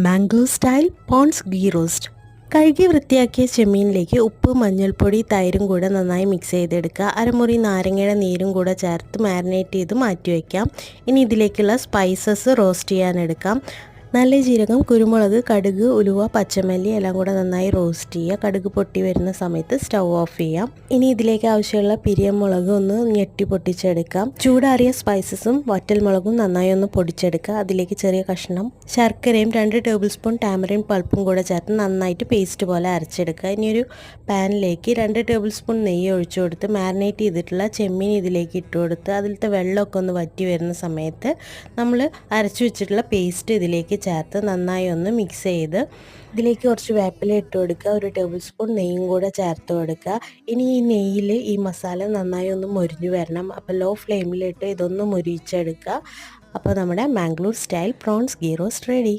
Mangalore style prawns ghee roast. കഴുകി വൃത്തിയാക്കിയ ചെമ്മീനിലേക്ക് ഉപ്പ്, മഞ്ഞൾപ്പൊടി, തൈരും കൂടെ നന്നായി മിക്സ് ചെയ്തെടുക്കുക. അരമുറി നാരങ്ങയുടെ നീരും കൂടെ ചേർത്ത് മാരിനേറ്റ് ചെയ്ത് മാറ്റി വയ്ക്കാം. ഇനി ഇതിലേക്കുള്ള സ്പൈസസ് റോസ്റ്റ് ചെയ്യാനെടുക്കാം. നല്ല ജീരകം, കുരുമുളക്, കടുക്, ഉലുവ, പച്ചമല്ലി എല്ലാം കൂടെ നന്നായി റോസ്റ്റ് ചെയ്യുക. കടുക് പൊട്ടി വരുന്ന സമയത്ത് സ്റ്റൗ ഓഫ് ചെയ്യാം. ഇനി ഇതിലേക്ക് ആവശ്യമുള്ള പിരിയമുളക് ഒന്ന് ഞെട്ടി പൊട്ടിച്ചെടുക്കാം. ചൂടാറിയ സ്പൈസസും വറ്റൽമുളകും നന്നായി ഒന്ന് പൊടിച്ചെടുക്കുക. അതിലേക്ക് ചെറിയ കഷ്ണം ശർക്കരയും 2 ടേബിൾ സ്പൂൺ ടാമറിൻ പൾപ്പും കൂടെ ചേർത്ത് നന്നായിട്ട് പേസ്റ്റ് പോലെ അരച്ചെടുക്കുക. ഇനി ഒരു പാനിലേക്ക് 2 ടേബിൾ സ്പൂൺ നെയ്യ് ഒഴിച്ചു കൊടുത്ത് മാരിനേറ്റ് ചെയ്തിട്ടുള്ള ചെമ്മീൻ ഇതിലേക്ക് ഇട്ട് കൊടുത്ത് അതിലത്തെ വെള്ളമൊക്കെ ഒന്ന് വറ്റി വരുന്ന സമയത്ത് നമ്മൾ അരച്ചു വെച്ചിട്ടുള്ള പേസ്റ്റ് ഇതിലേക്ക് ചേർത്ത് നന്നായി ഒന്ന് മിക്സ് ചെയ്ത് ഇതിലേക്ക് കുറച്ച് വേപ്പില ഇട്ട് കൊടുക്കുക. 1 ടേബിൾ സ്പൂൺ നെയ്യും കൂടെ ചേർത്ത് കൊടുക്കുക. ഇനി ഈ നെയ്യിൽ ഈ മസാല നന്നായി ഒന്ന് മൊരിഞ്ഞു വരണം. അപ്പോൾ ലോ ഫ്ലെയിമിലിട്ട് ഇതൊന്ന് മൊരിച്ചെടുക്കുക. അപ്പോൾ നമ്മുടെ Mangalore style prawns ghee roast ready.